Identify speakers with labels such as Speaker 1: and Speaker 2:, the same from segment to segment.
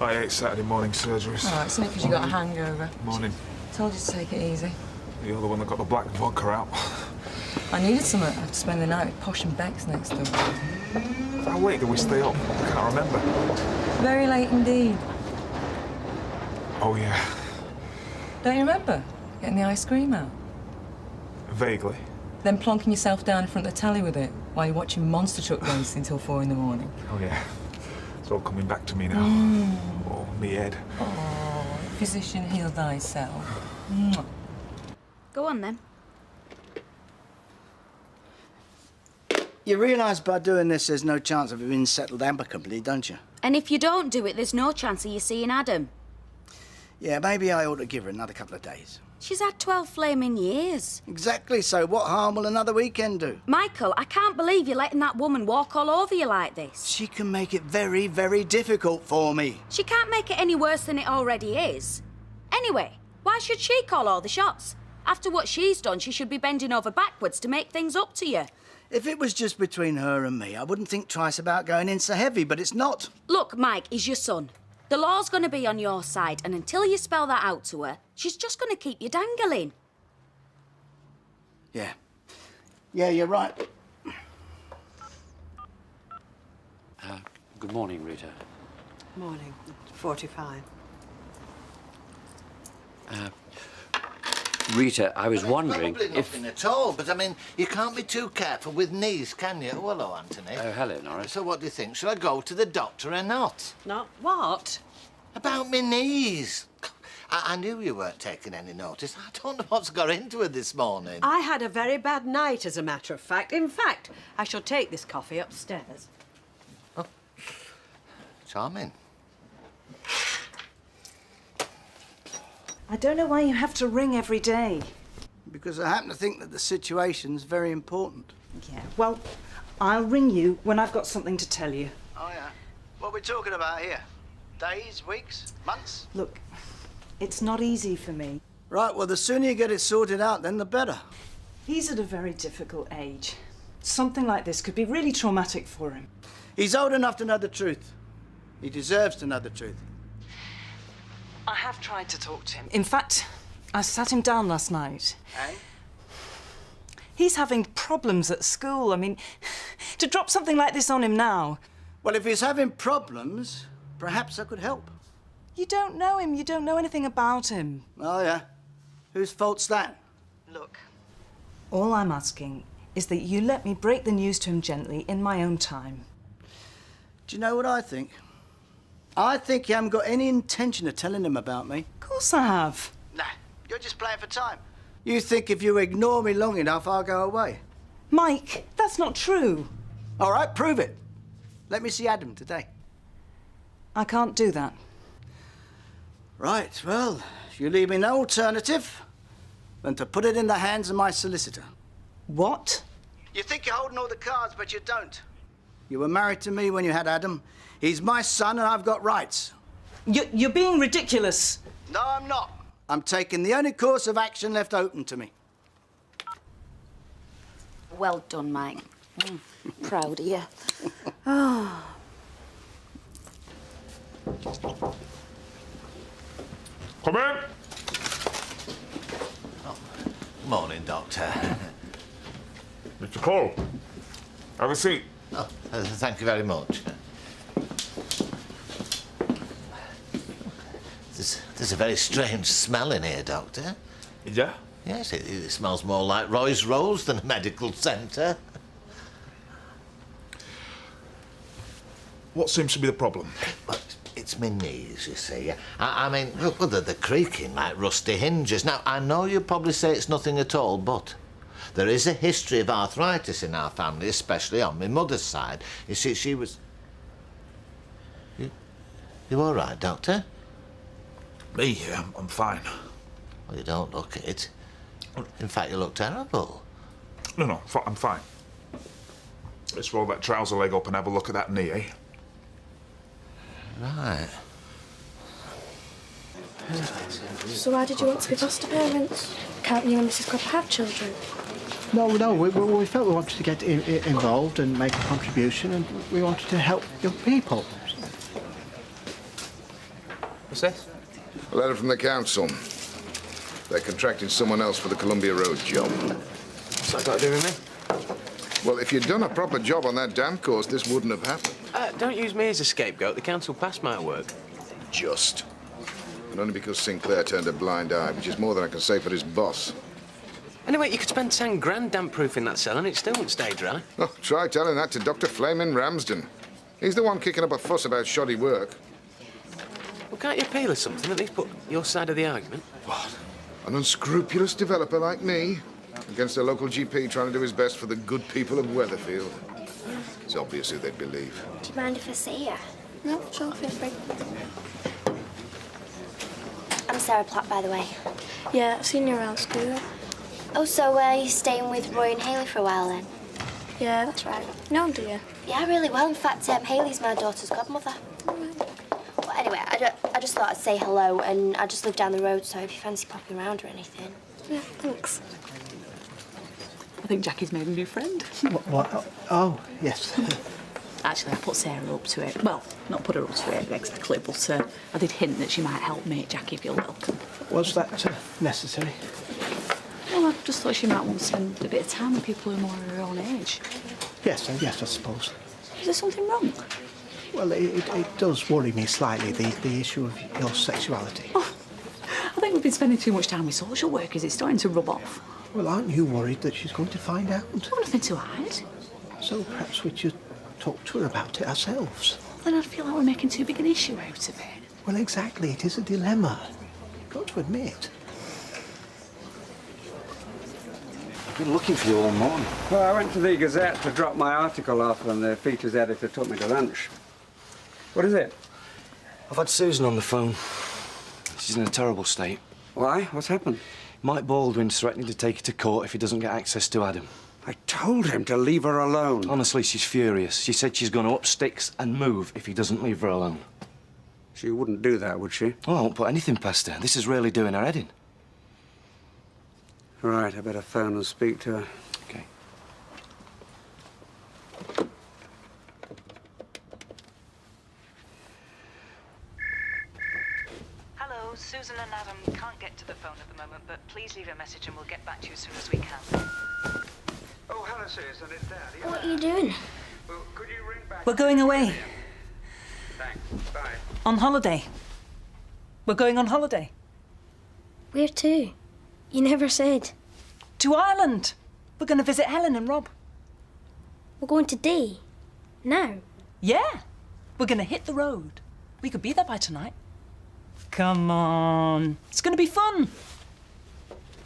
Speaker 1: I hate Saturday morning surgeries.
Speaker 2: All right, it's only because you got a hangover.
Speaker 1: Morning.
Speaker 2: Told you to take it easy.
Speaker 1: You're the one that got the black vodka out.
Speaker 2: I needed something after spending the night with Posh and Beck's next door.
Speaker 1: How late did we stay up? I can't remember.
Speaker 2: Very late indeed.
Speaker 1: Oh, yeah.
Speaker 2: Don't you remember getting the ice cream out?
Speaker 1: Vaguely.
Speaker 2: Then plonking yourself down in front of the telly with it while you're watching monster truck racing until 4 in the morning.
Speaker 1: Oh, yeah. It's all coming back to me now. Oh, me head.
Speaker 2: Oh, physician, heal thyself. Mwah.
Speaker 3: Go on, then.
Speaker 4: You realise by doing this there's no chance of it being settled amicably, don't you?
Speaker 3: And if you don't do it, there's no chance of you seeing Adam.
Speaker 4: Yeah, maybe I ought to give her another couple of days.
Speaker 3: She's had 12 flaming years.
Speaker 4: Exactly, so what harm will another weekend do?
Speaker 3: Michael, I can't believe you're letting that woman walk all over you like this.
Speaker 4: She can make it very, very difficult for me.
Speaker 3: She can't make it any worse than it already is. Anyway, why should she call all the shots? After what she's done, she should be bending over backwards to make things up to you.
Speaker 4: If it was just between her and me, I wouldn't think twice about going in so heavy, but it's not.
Speaker 3: Look, Mike, he's your son. The law's going to be on your side, and until you spell that out to her, she's just going to keep you dangling.
Speaker 4: Yeah. Yeah, you're right.
Speaker 5: Good morning, Rita.
Speaker 6: Morning. 45.
Speaker 5: Rita, I was wondering
Speaker 7: Probably
Speaker 5: if...
Speaker 7: nothing at all, but I mean, you can't be too careful with knees, can you? Oh, hello, Anthony.
Speaker 5: Oh, hello, Norris.
Speaker 7: So what do you think? Shall I go to the doctor or not?
Speaker 6: Not what?
Speaker 7: About me knees. I knew you weren't taking any notice. I don't know what's got into her this morning.
Speaker 6: I had a very bad night, as a matter of fact. In fact, I shall take this coffee upstairs.
Speaker 7: Oh. Charming.
Speaker 8: I don't know why you have to ring every day.
Speaker 4: Because I happen to think that the situation's very important.
Speaker 8: Yeah, well, I'll ring you when I've got something to tell you.
Speaker 4: Oh, yeah? What are we talking about here? Days, weeks, months?
Speaker 8: Look, it's not easy for me.
Speaker 4: Right, well, the sooner you get it sorted out, then the better.
Speaker 8: He's at a very difficult age. Something like this could be really traumatic for him.
Speaker 4: He's old enough to know the truth. He deserves to know the truth.
Speaker 8: I have tried to talk to him. In fact, I sat him down last night.
Speaker 4: And?
Speaker 8: He's having problems at school. I mean, to drop something like this on him now...
Speaker 4: Well, if he's having problems, perhaps I could help.
Speaker 8: You don't know him. You don't know anything about him.
Speaker 4: Oh, yeah? Whose fault's that?
Speaker 8: Look, all I'm asking is that you let me break the news to him gently in my own time.
Speaker 4: Do you know what I think? I think you haven't got any intention of telling him about me.
Speaker 8: Of course I have.
Speaker 4: Nah, you're just playing for time. You think if you ignore me long enough, I'll go away.
Speaker 8: Mike, that's not true.
Speaker 4: All right, prove it. Let me see Adam today.
Speaker 8: I can't do that.
Speaker 4: Right, well, you leave me no alternative than to put it in the hands of my solicitor.
Speaker 8: What?
Speaker 4: You think you're holding all the cards, but you don't. You were married to me when you had Adam. He's my son and I've got rights.
Speaker 8: You're being ridiculous.
Speaker 4: No, I'm not. I'm taking the only course of action left open to me.
Speaker 3: Well done, Mike. Proud of you. Oh.
Speaker 1: Come in.
Speaker 7: Oh, morning, Doctor.
Speaker 1: Mr. Cole, have a seat.
Speaker 7: Oh, thank you very much. There's a very strange smell in here, Doctor.
Speaker 1: Yeah?
Speaker 7: Yes, it smells more like Roy's Rose than a medical centre.
Speaker 1: What seems to be the problem?
Speaker 7: Well, it's my knees, you see. I mean, well, they're creaking like rusty hinges. Now, I know you probably say it's nothing at all, but there is a history of arthritis in our family, especially on my mother's side. You see, she was... You all right, Doctor?
Speaker 1: Me? I'm fine.
Speaker 7: Well, you don't look it. In fact, you look terrible.
Speaker 1: No, I'm fine. Let's roll that trouser leg up and have a look at that knee, eh?
Speaker 7: Right.
Speaker 9: So why did you want to be foster parents? Can't you and Mrs. Cropper have children?
Speaker 10: No, we felt we wanted to get involved and make a contribution, and we wanted to help young people.
Speaker 11: What's this?
Speaker 12: A letter from the council. They're contracting someone else for the Columbia Road job.
Speaker 11: What's that got to do with me?
Speaker 12: Well, if you'd done a proper job on that damn course, this wouldn't have happened.
Speaker 11: Don't use me as a scapegoat. The council passed my work.
Speaker 12: Just. And only because Sinclair turned a blind eye, which is more than I can say for his boss.
Speaker 11: Anyway, you could spend 10 grand damp-proofing that cell and it still won't stay dry.
Speaker 12: Oh, try telling that to Dr. Flaming Ramsden. He's the one kicking up a fuss about shoddy work.
Speaker 11: Well, can't you appeal or something? At least put your side of the argument.
Speaker 12: What? An unscrupulous developer like me against a local GP trying to do his best for the good people of Weatherfield. It's obvious who they'd believe.
Speaker 9: Do you mind if I see you? No, sure, feel free.
Speaker 13: I'm Sarah Platt, by the way.
Speaker 9: Yeah, I've seen you around school.
Speaker 13: Oh, so you're staying with Roy and Hayley for a while then?
Speaker 9: Yeah, that's right. Know him, do you?
Speaker 13: Yeah, really well. In fact, Hayley's my daughter's godmother. Well, anyway, I just thought I'd say hello, and I just live down the road, so if you fancy popping around or anything.
Speaker 9: Yeah, thanks.
Speaker 14: I think Jackie's made a new friend.
Speaker 10: What? Oh, yes.
Speaker 14: Actually, I put Sarah up to it. Well, not put her up to it exactly, but I did hint that she might help make Jackie feel welcome.
Speaker 10: Was that necessary?
Speaker 14: Well, I just thought she might want to spend a bit of time with people who are more her own age.
Speaker 10: Yes, yes, I suppose.
Speaker 14: Is there something wrong?
Speaker 10: Well, it does worry me slightly, the issue of your sexuality.
Speaker 14: Oh, I think we've been spending too much time with social workers. It's starting to rub off.
Speaker 10: Well, aren't you worried that she's going to find out?
Speaker 14: I've nothing to hide.
Speaker 10: So perhaps we should talk to her about it ourselves.
Speaker 14: Then I'd feel like we're making too big an issue out of it.
Speaker 10: Well, exactly. It is a dilemma. You've got to admit.
Speaker 15: I've been looking for you all morning. Well, I went to the Gazette to drop my article off and the features editor took me to lunch. What is it?
Speaker 16: I've had Susan on the phone. She's in a terrible state.
Speaker 15: Why? What's happened?
Speaker 16: Mike Baldwin's threatening to take her to court if he doesn't get access to Adam.
Speaker 15: I told him to leave her alone.
Speaker 16: Honestly, she's furious. She said she's going to up sticks and move if he doesn't leave her alone.
Speaker 15: She wouldn't do that, would she?
Speaker 16: Well, I won't put anything past her. This is really doing her head in.
Speaker 15: Right, I better phone and speak to her.
Speaker 16: Okay.
Speaker 17: Hello, Susan and Adam can't get to the phone at the moment, but please leave a message and we'll get back to you as soon as we can.
Speaker 15: Oh, hello, Susan, it's Dad.
Speaker 9: What are you doing?
Speaker 15: Well, could you ring back?
Speaker 2: We're going away.
Speaker 15: Thanks, bye.
Speaker 2: On holiday. We're going on holiday.
Speaker 9: Where to? You never said.
Speaker 2: To Ireland. We're going to visit Helen and Rob.
Speaker 9: We're going today? Now?
Speaker 2: Yeah. We're going to hit the road. We could be there by tonight. Come on. It's going to be fun.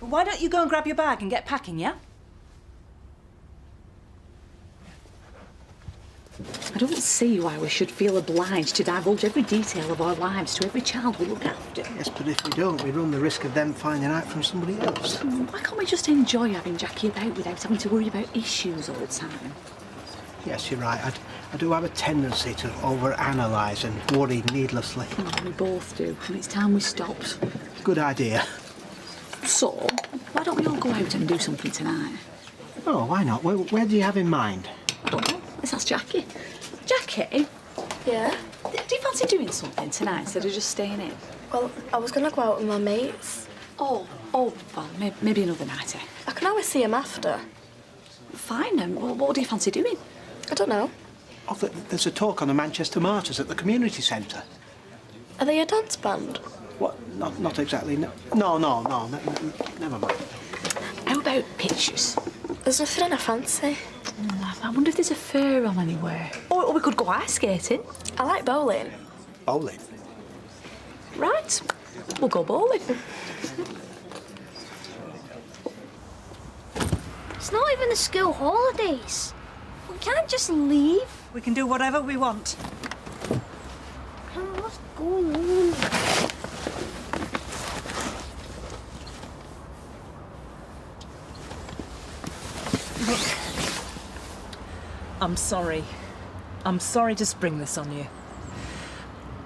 Speaker 2: Well, why don't you go and grab your bag and get packing, yeah?
Speaker 14: I don't see why we should feel obliged to divulge every detail of our lives to every child we look after.
Speaker 10: Yes, but if we don't, we run the risk of them finding out from somebody else.
Speaker 14: Why can't we just enjoy having Jackie about without having to worry about issues all the time?
Speaker 10: Yes, you're right. I do have a tendency to overanalyse and worry needlessly.
Speaker 14: We both do, and it's time we stopped.
Speaker 10: Good idea.
Speaker 14: So, why don't we all go out and do something tonight?
Speaker 10: Oh, why not? Where do you have in mind?
Speaker 14: I don't know. Let's ask Jackie. Jackie?
Speaker 9: Yeah?
Speaker 14: Do you fancy doing something tonight instead of just staying in?
Speaker 9: Well, I was going to go out with my mates.
Speaker 14: Oh, well, maybe another night, eh?
Speaker 9: I can always see them after.
Speaker 14: Fine, then. What do you fancy doing?
Speaker 9: I don't know.
Speaker 10: Oh, there's a talk on the Manchester Martyrs at the community centre.
Speaker 9: Are they a dance band?
Speaker 10: What? Not exactly. No, never mind.
Speaker 14: How about pictures?
Speaker 9: There's nothing I fancy.
Speaker 14: I wonder if there's a fair on anywhere. Or we could go ice skating.
Speaker 9: I like bowling.
Speaker 10: Bowling?
Speaker 14: Right. We'll go bowling.
Speaker 9: It's not even the school holidays. We can't just leave.
Speaker 2: We can do whatever we want.
Speaker 9: What's going on?
Speaker 2: I'm sorry. I'm sorry to spring this on you.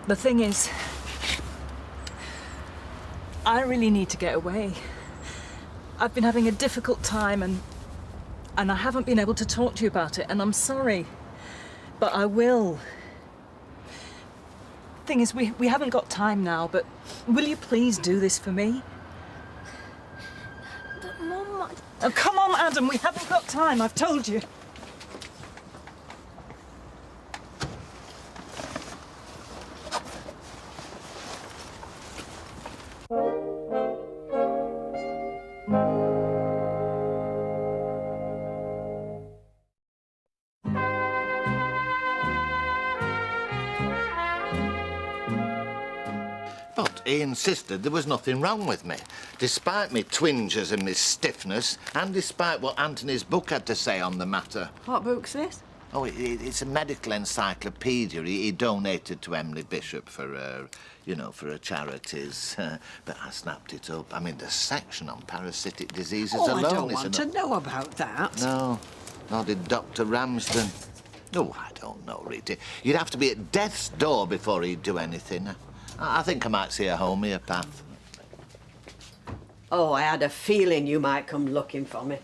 Speaker 2: The thing is, I really need to get away. I've been having a difficult time and I haven't been able to talk to you about it, and I'm sorry. But I will.
Speaker 8: Thing is, we haven't got time now, but will you please do this for me?
Speaker 13: But, Mum...
Speaker 8: Oh, come on, Adam, we haven't got time, I've told you.
Speaker 7: But he insisted there was nothing wrong with me, despite me twinges and my stiffness, and despite what Anthony's book had to say on the matter.
Speaker 6: What book's this?
Speaker 7: Oh, it's a medical encyclopedia he donated to Emily Bishop for her, for her charities. But I snapped it up. I mean, the section on parasitic diseases alone
Speaker 6: I don't
Speaker 7: is
Speaker 6: want to know about that.
Speaker 7: No, nor did Dr. Ramsden. Oh, I don't know, Rita. You'd have to be at death's door before he'd do anything. I think I might see a homeopath.
Speaker 6: Oh, I had a feeling you might come looking for me.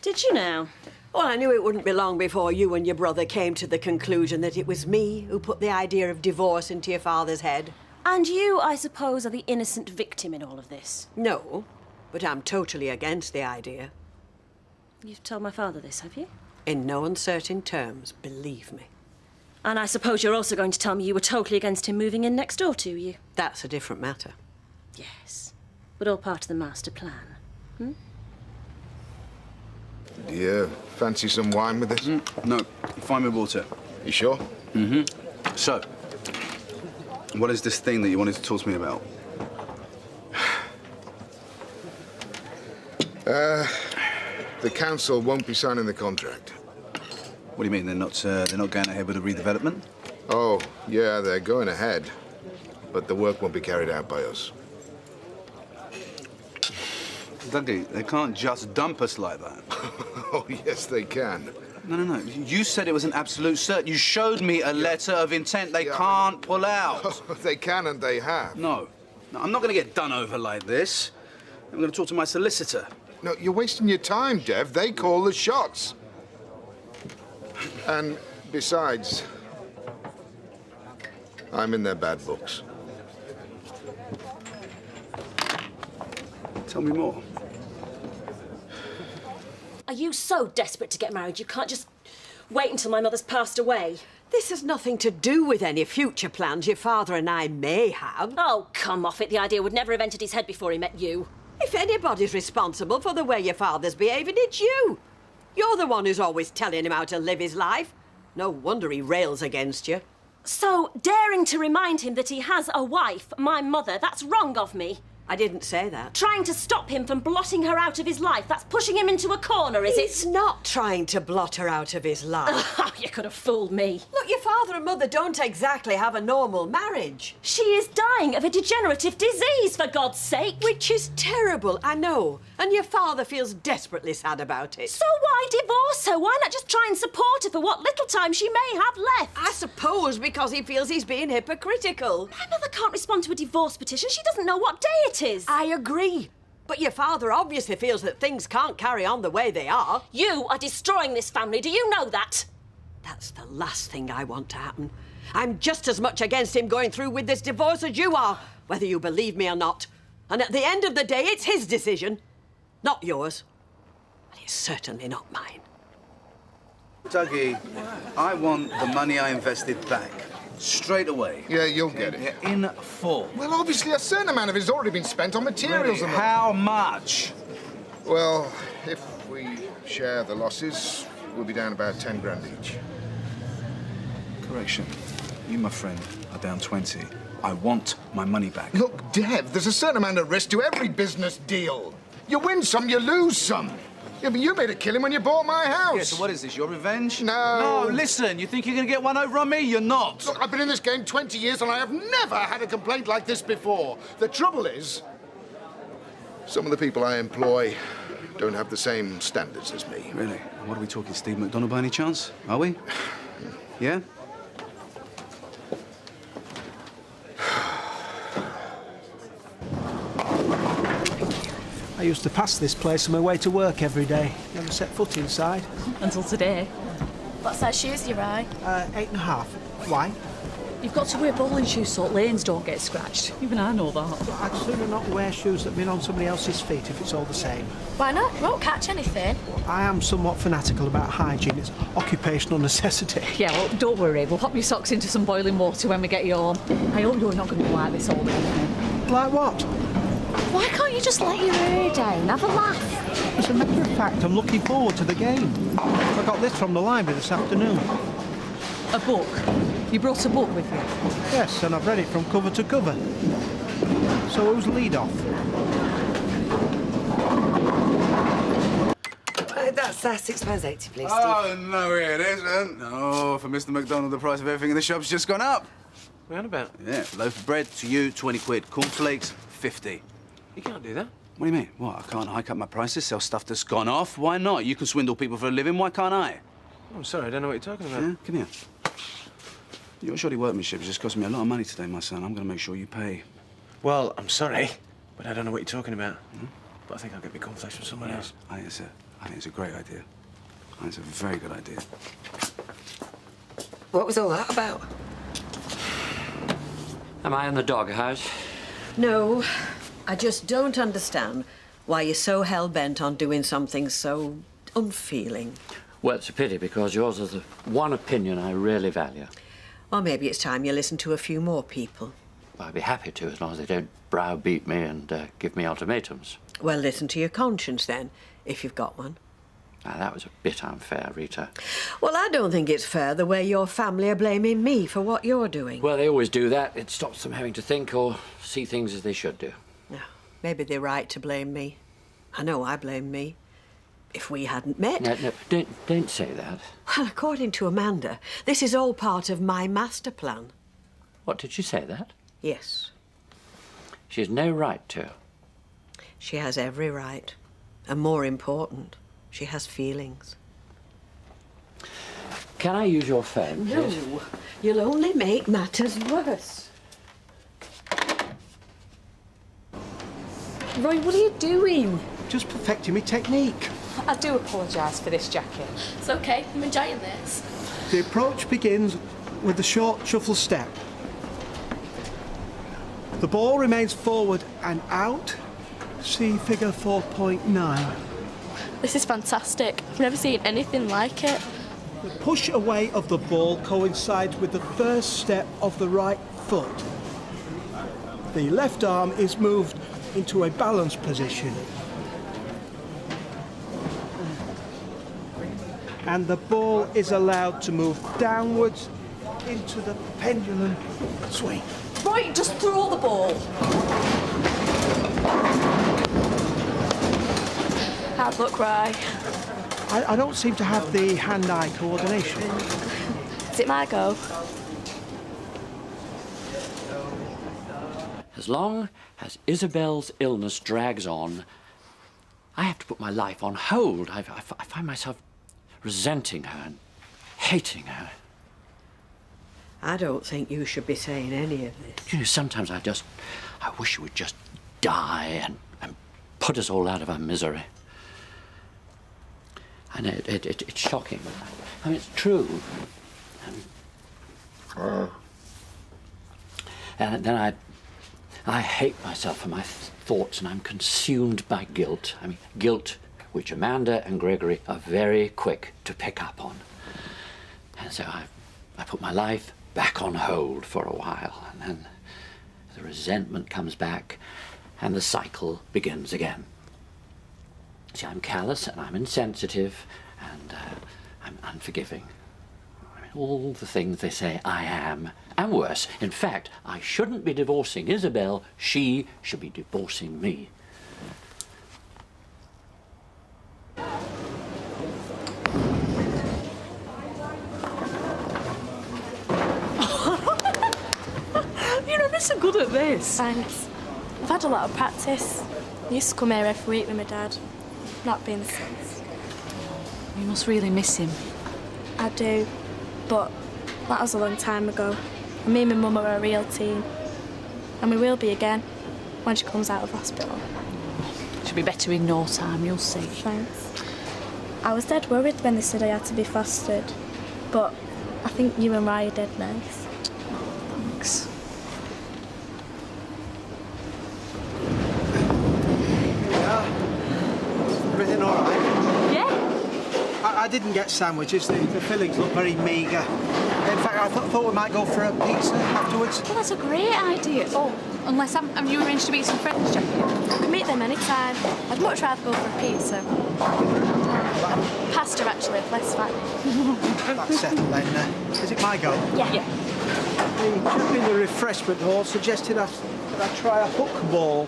Speaker 14: Did you now?
Speaker 6: Well, I knew it wouldn't be long before you and your brother came to the conclusion that it was me who put the idea of divorce into your father's head.
Speaker 14: And you, I suppose, are the innocent victim in all of this?
Speaker 6: No, but I'm totally against the idea.
Speaker 14: You've told my father this, have you?
Speaker 6: In no uncertain terms, believe me.
Speaker 14: And I suppose you're also going to tell me you were totally against him moving in next door to you?
Speaker 6: That's a different matter.
Speaker 14: Yes, but all part of the master plan, hmm?
Speaker 12: Do you fancy some wine with this?
Speaker 18: No, find me water.
Speaker 12: You sure?
Speaker 18: Mm-hmm. So, what is this thing that you wanted to talk to me about?
Speaker 12: The council won't be signing the contract.
Speaker 18: What do you mean, they're not going ahead with the redevelopment?
Speaker 12: Oh, yeah, they're going ahead. But the work won't be carried out by us.
Speaker 18: Dougie, they can't just dump us like that.
Speaker 12: Oh, yes, they can.
Speaker 18: No. You said it was an absolute cert. You showed me a letter of intent. They can't pull out.
Speaker 12: They can and they have.
Speaker 18: No, I'm not going to get done over like this. I'm going to talk to my solicitor.
Speaker 12: No, you're wasting your time, Dev. They call the shots. And besides, I'm in their bad books.
Speaker 18: Tell me more.
Speaker 14: Are you so desperate to get married you can't just wait until my mother's passed away?
Speaker 6: This has nothing to do with any future plans your father and I may have.
Speaker 14: Oh, come off it. The idea would never have entered his head before he met you.
Speaker 6: If anybody's responsible for the way your father's behaving, it's you. You're the one who's always telling him how to live his life. No wonder he rails against you.
Speaker 14: So, daring to remind him that he has a wife, my mother, that's wrong of me.
Speaker 6: I didn't say that.
Speaker 14: Trying to stop him from blotting her out of his life, that's pushing him into a corner, is it?
Speaker 6: He's not trying to blot her out of his life.
Speaker 14: You could have fooled me.
Speaker 6: Look, your father and mother don't exactly have a normal marriage.
Speaker 14: She is dying of a degenerative disease, for God's sake.
Speaker 6: Which is terrible, I know. And your father feels desperately sad about it.
Speaker 14: So why divorce her? Why not just try and support her for what little time she may have left?
Speaker 6: I suppose because he feels he's being hypocritical.
Speaker 14: My mother can't respond to a divorce petition. She doesn't know what day it is.
Speaker 6: I agree. But your father obviously feels that things can't carry on the way they are.
Speaker 14: You are destroying this family. Do you know that?
Speaker 6: That's the last thing I want to happen. I'm just as much against him going through with this divorce as you are, whether you believe me or not. And at the end of the day, it's his decision, not yours. And it's certainly not mine.
Speaker 18: Dougie, I want the money I invested back. Straight away.
Speaker 12: Yeah, you'll get it.
Speaker 18: Yeah, in full.
Speaker 12: Well, obviously, a certain amount of it has already been spent on materials.
Speaker 18: Really? How much?
Speaker 12: Well, if we share the losses, we'll be down about 10 grand each.
Speaker 18: Correction. You, my friend, are down 20. I want my money back.
Speaker 12: Look, Dev, there's a certain amount of risk to every business deal. You win some, you lose some. Yeah, but you made a killing when you bought my house.
Speaker 18: Yeah, so what is this, your revenge?
Speaker 12: No.
Speaker 18: No, listen, you think you're going to get one over on me? You're not.
Speaker 12: Look, I've been in this game 20 years and I have never had a complaint like this before. The trouble is, some of the people I employ don't have the same standards as me.
Speaker 18: Really? What are we talking, Steve McDonald by any chance? Are we? Yeah?
Speaker 10: I used to pass this place on my way to work every day. Never set foot inside.
Speaker 14: Until today.
Speaker 9: What size shoes do you buy?
Speaker 10: 8.5. Why?
Speaker 14: You've got to wear bowling shoes so lanes don't get scratched. Even I know that.
Speaker 10: I'd sooner not wear shoes that have been on somebody else's feet if it's all the same.
Speaker 9: Why not? You won't catch anything.
Speaker 10: I am somewhat fanatical about hygiene. It's occupational necessity.
Speaker 14: Yeah, well, don't worry. We'll pop your socks into some boiling water when we get you home. I hope you're not going to be like this all the evening.
Speaker 10: Like what?
Speaker 9: Why can't you just let your hair down? Have a laugh.
Speaker 10: As a matter of fact, I'm looking forward to the game. I got this from the library this afternoon.
Speaker 14: A book? You brought a book with you?
Speaker 10: Yes, and I've read it from cover to cover. So who's lead off?
Speaker 19: That's £6.80, please,
Speaker 18: Oh,
Speaker 19: Steve.
Speaker 18: no, it isn't. No, for Mr. McDonald, the price of everything in the shop's just gone up.
Speaker 11: What are you on about?
Speaker 18: Yeah, loaf of bread to you, 20 quid. Cornflakes, 50.
Speaker 11: You can't do that.
Speaker 18: What do you mean? What, I can't hike up my prices, sell stuff that's gone off? Why not? You can swindle people for a living, why can't I?
Speaker 11: Oh, I'm sorry, I don't know what you're talking about.
Speaker 18: Yeah, come here. Your shoddy workmanship has just cost me a lot of money today, my son. I'm going to make sure you pay.
Speaker 11: Well, I'm sorry, but I don't know what you're talking about. But I think I'll get my cornflakes from someone else.
Speaker 18: I think it's a great idea. I think it's a very good idea.
Speaker 19: What was all that about?
Speaker 5: Am I in the doghouse?
Speaker 6: No, I just don't understand why you're so hell-bent on doing something so unfeeling.
Speaker 5: Well, it's a pity, because yours is the one opinion I really value.
Speaker 6: Well, maybe it's time you listen to a few more people.
Speaker 5: I'd be happy to, as long as they don't browbeat me and give me ultimatums.
Speaker 6: Well, listen to your conscience, then, if you've got one.
Speaker 5: Now, that was a bit unfair, Rita.
Speaker 6: Well, I don't think it's fair the way your family are blaming me for what you're doing.
Speaker 5: Well, they always do that. It stops them having to think or see things as they should do.
Speaker 6: No, maybe they're right to blame me. I know I blame me. If we hadn't met...
Speaker 5: No, don't say that.
Speaker 6: Well, according to Amanda, this is all part of my master plan.
Speaker 5: What, did she say that?
Speaker 6: Yes.
Speaker 5: She has no right to.
Speaker 6: She has every right. And more important, she has feelings.
Speaker 5: Can I use your phone, please?
Speaker 6: No, you'll only make matters worse.
Speaker 9: Roy, what are you doing?
Speaker 10: Just perfecting my technique.
Speaker 14: I do apologise for this, Jackie.
Speaker 9: It's okay, I'm enjoying this.
Speaker 10: The approach begins with the short shuffle step. The ball remains forward and out. See figure 4.9.
Speaker 9: This is fantastic. I've never seen anything like it.
Speaker 10: The push away of the ball coincides with the first step of the right foot. The left arm is moved into a balanced position. And the ball is allowed to move downwards into the pendulum swing.
Speaker 14: Right, just throw the ball.
Speaker 9: Hard luck, Roy.
Speaker 10: I don't seem to have the hand-eye coordination.
Speaker 9: Is it my go?
Speaker 5: As long as Isabel's illness drags on, I have to put my life on hold. I find myself resenting her and hating her.
Speaker 6: I don't think you should be saying any of this.
Speaker 5: You know, sometimes I wish you would just die and put us all out of our misery. I know it's shocking. I mean, it's true. And then I hate myself for my thoughts, and I'm consumed by guilt. I mean, guilt which Amanda and Gregory are very quick to pick up on. And so I put my life back on hold for a while, and then the resentment comes back, and the cycle begins again. See, I'm callous, and I'm insensitive, and I'm unforgiving. I mean, all the things they say I am, and worse. In fact, I shouldn't be divorcing Isabel, she should be divorcing me.
Speaker 14: You're ever so good at this.
Speaker 9: Thanks. I've had a lot of practice. I used to come here every week with my dad. Not been since.
Speaker 14: You must really miss him.
Speaker 9: I do, but that was a long time ago. And me and my mum are a real team. And we will be again when she comes out of hospital.
Speaker 14: She'll be better in no time, you'll see.
Speaker 9: Thanks. I was dead worried when they said I had to be fostered, but I think you and Ryan are dead nice.
Speaker 14: Thanks.
Speaker 10: Everything all right?
Speaker 14: Yeah.
Speaker 10: I didn't get sandwiches. The fillings look very meagre. In fact, I thought we might go for a pizza afterwards.
Speaker 14: Well, that's a great idea. Oh, unless have you arranged to meet some friends, Jackie?
Speaker 9: I can meet them anytime. I'd much rather go for a pizza. Pasta, actually, if less fat.
Speaker 10: That's settled then. Is it my go?
Speaker 9: Yeah.
Speaker 10: The chap in the refreshment hall suggested I try a hook ball.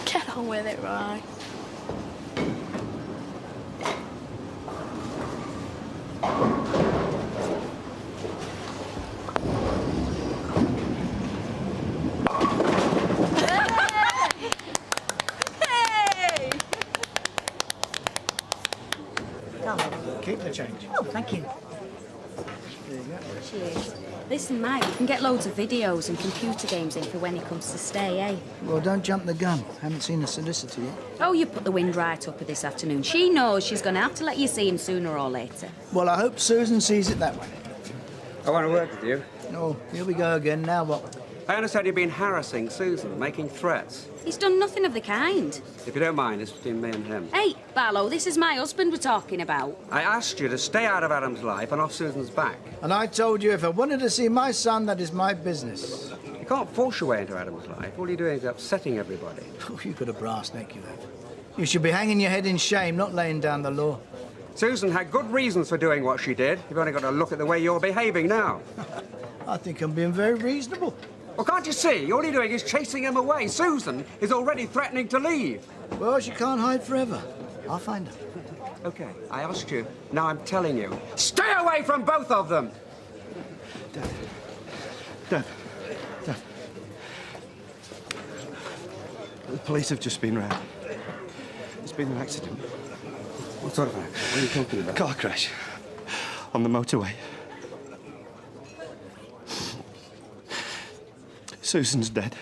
Speaker 9: Get on with it, right?
Speaker 10: Keep the change.
Speaker 2: Oh, thank you.
Speaker 10: There you go.
Speaker 3: Cheers. Listen, Mike, we can get loads of videos and computer games in for when he comes to stay, eh?
Speaker 4: Well, don't jump the gun. Haven't seen the solicitor yet.
Speaker 3: Oh, you put the wind right up this afternoon. She knows she's going to have to let you see him sooner or later.
Speaker 4: Well, I hope Susan sees it that way.
Speaker 15: I want to work with you.
Speaker 4: Oh, here we go again. Now what?
Speaker 15: I understand you've been harassing Susan, making threats.
Speaker 3: He's done nothing of the kind.
Speaker 15: If you don't mind, it's between me and him.
Speaker 3: Hey, Barlow, this is my husband we're talking about.
Speaker 15: I asked you to stay out of Adam's life and off Susan's back.
Speaker 4: And I told you if I wanted to see my son, that is my business.
Speaker 15: You can't force your way into Adam's life. All you're doing is upsetting everybody.
Speaker 4: Oh, you've got a brass neck, you have. You should be hanging your head in shame, not laying down the law.
Speaker 15: Susan had good reasons for doing what she did. You've only got to look at the way you're behaving now.
Speaker 4: I think I'm being very reasonable.
Speaker 15: Well, can't you see? All you're doing is chasing him away. Susan is already threatening to leave.
Speaker 4: Well, she can't hide forever. I'll find her.
Speaker 15: OK, I asked you. Now I'm telling you. Stay away from both of them!
Speaker 16: Dad. The police have just been round. There's been an accident.
Speaker 15: What sort of accident? What are you talking about?
Speaker 16: Car crash. On the motorway. Susan's dead.